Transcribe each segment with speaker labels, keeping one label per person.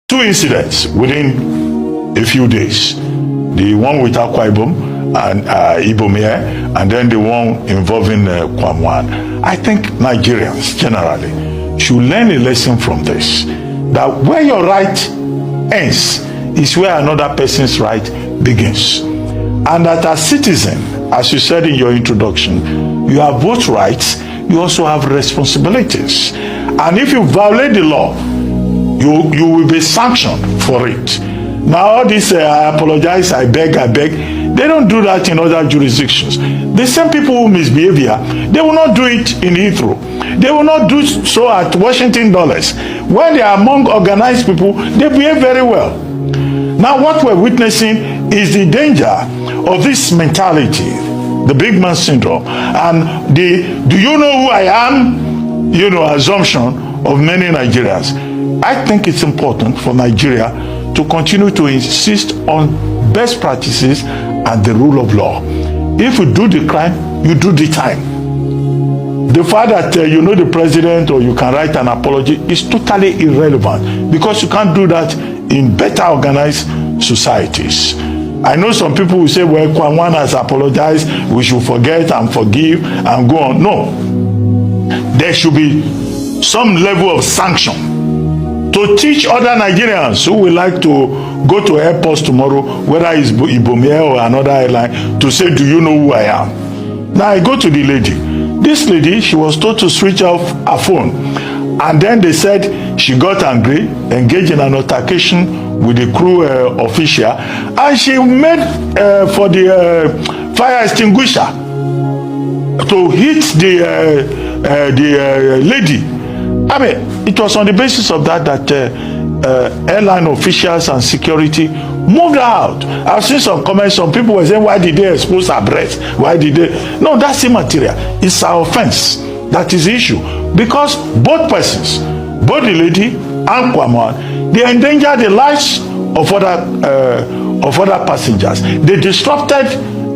Speaker 1: two incidents within a few days. The one with Akwa Ibom and Ibom Air, and then the one involving Kwamwan. I think Nigerians generally should learn a lesson from this, that where your right ends is where another person's right begins. And that as citizen, as you said in your introduction, you have both rights, you also have responsibilities. And if you violate the law, you will be sanctioned for it. Now all this, I apologize, I beg, they don't do that in other jurisdictions. The same people who misbehave here, they will not do it in Heathrow. They will not do so at Washington Dulles. When they are among organized people, they behave very well. Now what we're witnessing is the danger of this mentality, the big man syndrome, and the do you know who I am, assumption of many Nigerians. I think it's important for Nigeria to continue to insist on best practices and the rule of law. If you do the crime, you do the time. The fact that you know the president or you can write an apology is totally irrelevant, because you can't do that in better organized societies. I know some people will say, well, Kwamwan has apologized, we should forget and forgive and go on. No. There should be some level of sanction to teach other Nigerians who would like to go to airports tomorrow, whether it's Ibom Air or another airline, to say, do you know who I am? Now I go to the lady. This lady, she was told to switch off her phone. And then they said she got angry, engaged in an altercation with the crew official, and she made for the fire extinguisher to hit the lady. I mean, it was on the basis of that airline officials and security moved out. I've seen some comments, some people were saying, why did they expose her breast? Why did they? No, that's immaterial. It's our offense. That is the issue. Because both persons, both the lady and Kwamwan, they endangered the lives of other passengers. They disrupted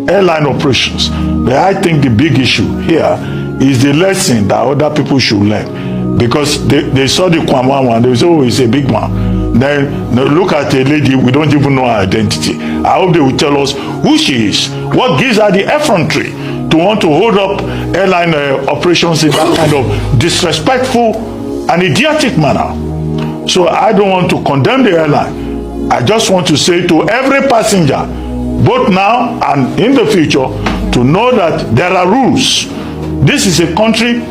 Speaker 1: airline operations. But I think the big issue here is the lesson that other people should learn. Because they saw the Kwamwan one, they say, oh, it's a big one. Then they look at a lady, we don't even know her identity. I hope they will tell us who she is. What gives her the effrontery to want to hold up airline operations in that kind of disrespectful and idiotic manner. So I don't want to condemn the airline. I just want to say to every passenger, both now and in the future, to know that there are rules. This is a country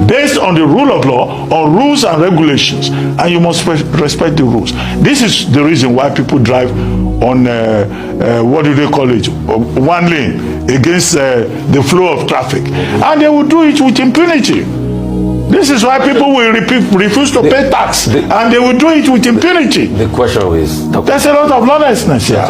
Speaker 1: based on the rule of law, or rules and regulations, and you must respect the rules. This is the reason why people drive on what do they call it, one lane against the flow of traffic, and they will do it with impunity. This is why people will refuse to pay tax, and they will do it with impunity.
Speaker 2: The question is,
Speaker 1: there's a lot of lawlessness here.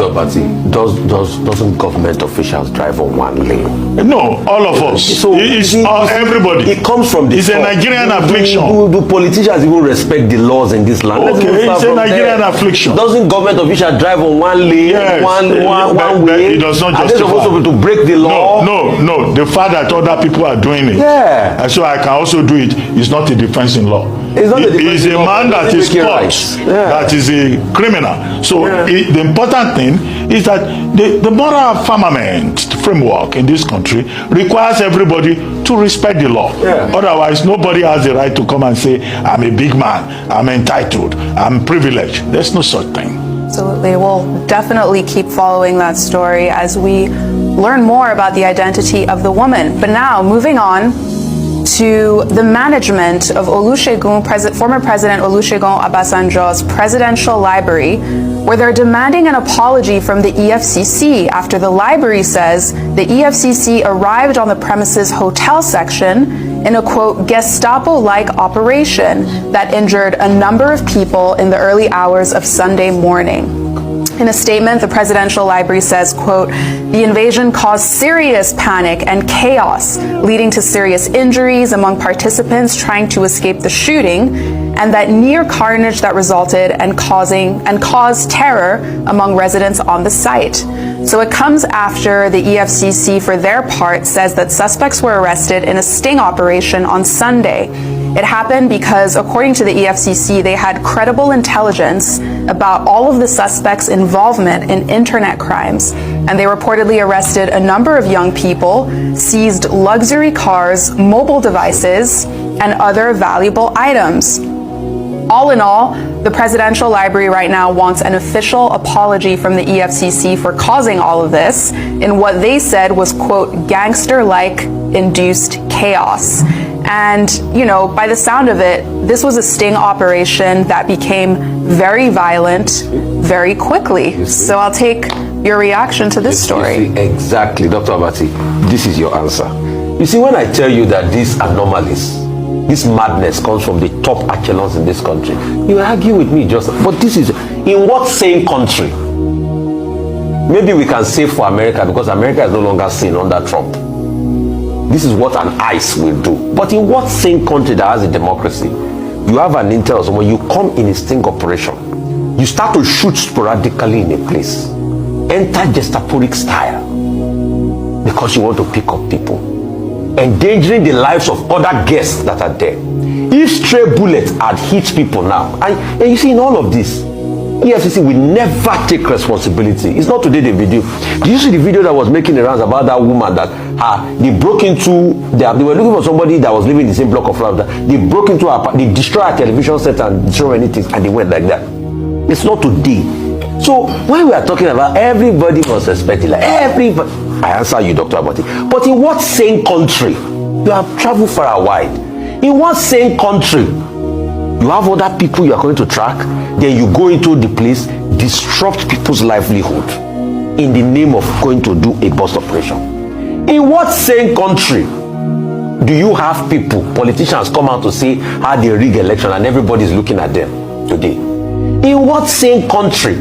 Speaker 2: Doesn't government officials drive on one lane?
Speaker 1: No, all of us. So it's everybody.
Speaker 2: It comes from the
Speaker 1: It's a Nigerian affliction.
Speaker 2: Do politicians even respect the laws in this land?
Speaker 1: Okay, it's a Nigerian affliction.
Speaker 2: Doesn't government officials drive on one lane,
Speaker 1: yes,
Speaker 2: one way?
Speaker 1: It does not justify.
Speaker 2: Are they supposed to break the law?
Speaker 1: No. The fact that other people are doing it,
Speaker 2: yeah,
Speaker 1: and so I can also do it, is not a defense in law.
Speaker 2: It's not a defense in law.
Speaker 1: He's a man that is caught, that is a criminal. So the important thing is that the moral firmament framework in this country requires everybody to respect the law. Yeah. Otherwise, nobody has the right to come and say, I'm a big man, I'm entitled, I'm privileged. There's no such thing.
Speaker 3: Absolutely. We'll definitely keep following that story as we learn more about the identity of the woman. But now, moving on to the management of Olusegun, former President Olusegun Obasanjo's presidential library, where they're demanding an apology from the EFCC after the library says the EFCC arrived on the premises hotel section in a, quote, Gestapo-like operation that injured a number of people in the early hours of Sunday morning. In a statement, the presidential library says, quote, the invasion caused serious panic and chaos, leading to serious injuries among participants trying to escape the shooting, and that near carnage that resulted and caused terror among residents on the site. So it comes after the EFCC, for their part, says that suspects were arrested in a sting operation on Sunday. It happened because, according to the EFCC, they had credible intelligence about all of the suspects' involvement in internet crimes, and they reportedly arrested a number of young people, seized luxury cars, mobile devices, and other valuable items. All in all, the Presidential Library right now wants an official apology from the EFCC for causing all of this in what they said was, quote, gangster-like induced chaos. And, you know, by the sound of it, this was a sting operation that became very violent very quickly. So I'll take your reaction to this story.
Speaker 2: Exactly, Dr. Abati. This is your answer. You see, when I tell you that these anomalies, this madness comes from the top echelons in this country, you argue with me just, but this is, in what sane country? Maybe we can say for America, because America is no longer sane under Trump. This is what an ICE will do. But in what sane country that has a democracy, you have an intel, so when you come in a sting operation, you start to shoot sporadically in a place, enter gestaporic style, because you want to pick up people, endangering the lives of other guests that are there. If stray bullets had hit people now, and you see in all of this, EFCC will never take responsibility. It's not today the video. Did you see the video that was making the rounds about that woman that they broke into, they were looking for somebody that was living in the same block of flats. They broke into her, they destroyed her television set and destroyed many things, and they went like that. It's not today. So when we are talking about everybody must respect it, like everybody, I answer you, Dr. Abati. But in what sane country? You have traveled far and wide. In what sane country? You have other people you are going to track, then you go into the place, disrupt people's livelihood in the name of going to do a bust operation. In what sane country do you have people, politicians come out to say how they rig election and everybody's looking at them today? In what sane country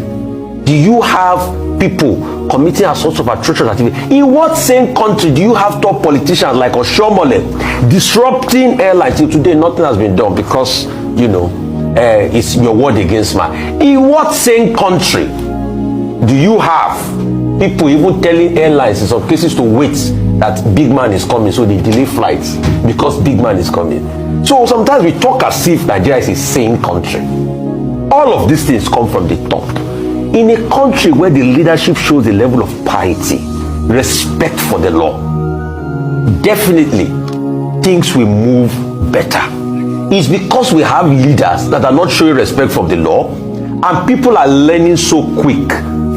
Speaker 2: do you have people committing all sorts of atrocious activity? In what same country do you have top politicians like Oshomole disrupting airlines? Till today, nothing has been done because, you know, it's your word against mine. In what same country do you have people even telling airlines in some cases to wait that big man is coming, so they delay flights because big man is coming? So sometimes we talk as if Nigeria is a sane country. All of these things come from the top. In a country where the leadership shows a level of piety, respect for the law, definitely things will move better. It's because we have leaders that are not showing respect for the law, and people are learning so quick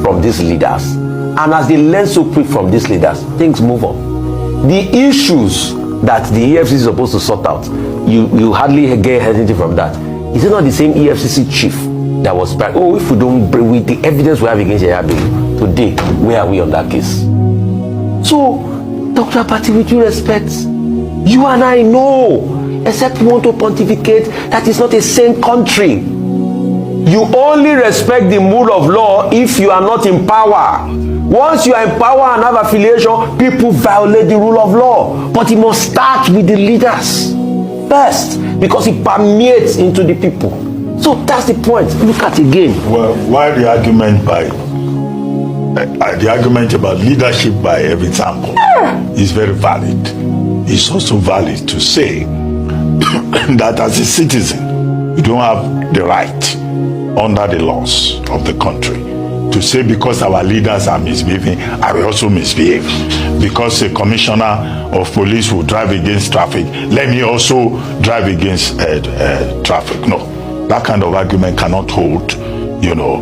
Speaker 2: from these leaders. And as they learn so quick from these leaders, things move on. The issues that the EFCC is supposed to sort out, you hardly get anything from that. Is it not the same EFCC chief that was back? Oh, if we don't bring with the evidence we have against Yayabi today, where are we on that case? So, Dr. Abati, with due respect, you and I know, except we want to pontificate, that is not a sane country. You only respect the mood of law if you are not in power. Once you are in power and have affiliation, people violate the rule of law. But it must start with the leaders first, because it permeates into the people. So that's the point. Look at it again.
Speaker 1: Well, while the argument about leadership by example is very valid, it's also valid to say that as a citizen, you don't have the right under the laws of the country to say because our leaders are misbehaving, I will also misbehave. Because a commissioner of police will drive against traffic, let me also drive against traffic. No, that kind of argument cannot hold, you know,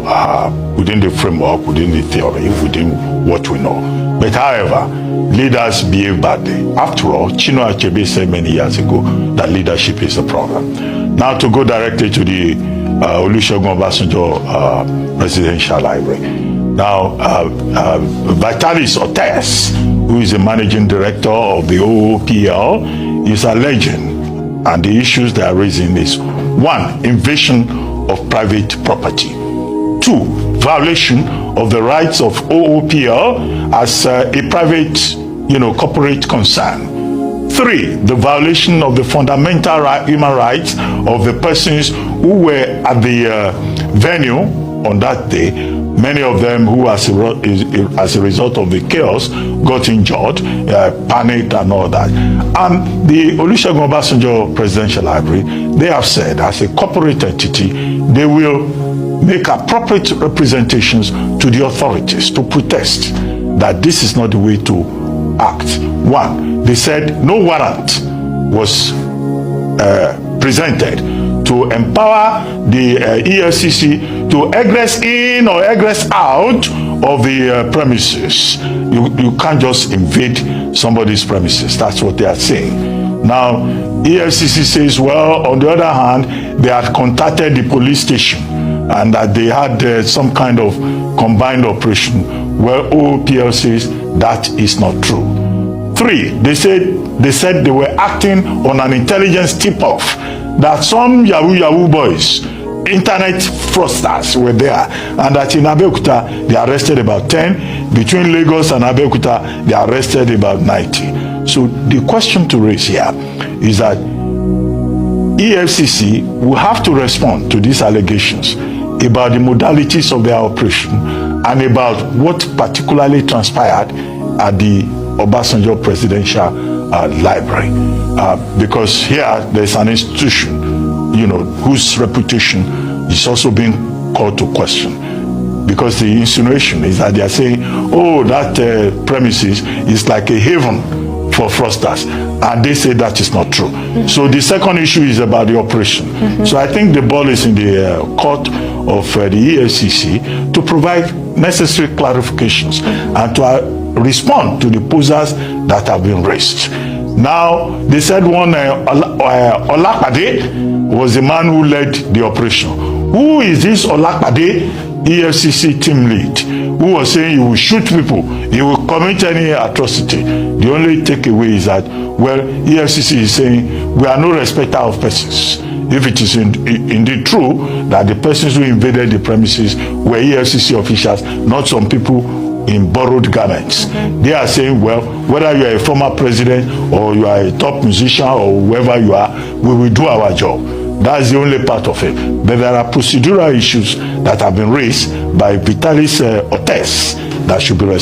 Speaker 1: within the framework, within the theory, within what we know. But however, leaders behave badly. After all, Chinua Achebe said many years ago that leadership is a problem. Now to go directly to the Olusegun Obasanjo Presidential Library. Now, Vitalis Otes, who is the managing director of the OOPL, is alleging, and the issues they are raising is: 1, invasion of private property; 2, violation of the rights of OOPL as a private, corporate concern; 3, the violation of the fundamental human rights of the persons who were at the venue on that day, many of them who as a result of the chaos got injured, panicked and all that. And the Olusegun Obasanjo Presidential Library, they have said as a corporate entity, they will make appropriate representations to the authorities to protest that this is not the way to act. One, they said no warrant was presented to empower the EFCC to egress in or egress out of the premises. You can't just invade somebody's premises. That's what they are saying. Now, EFCC says, well, on the other hand, they had contacted the police station and that they had some kind of combined operation. Well, OPL says that is not true. 3, they said they were acting on an intelligence tip-off that some Yahoo boys, internet fraudsters, were there, and that in Abeokuta they arrested about 10. Between Lagos and Abeokuta they arrested about 90. So the question to raise here is that EFCC will have to respond to these allegations about the modalities of their operation and about what particularly transpired at the Obasanjo Presidential Library, because here there's an institution, whose reputation is also being called to question, because the insinuation is that they are saying, oh, that premises is like a haven for fraudsters, and they say that is not true. So the second issue is about the operation. So I think the ball is in the court of the EFCC to provide necessary clarifications and to respond to the posers that have been raised. Now, they said one Olakpade was the man who led the operation. Who is this Olakpade EFCC team lead who was saying he will shoot people, he will commit any atrocity? The only takeaway is that, well, EFCC is saying we are no respecter of persons. If it is indeed true that the persons who invaded the premises were EFCC officials, not some people in borrowed garments, they are saying, well, whether you are a former president or you are a top musician or whoever you are, we will do our job. That's the only part of it. But there are procedural issues that have been raised by Vitalis Otes that should be respected.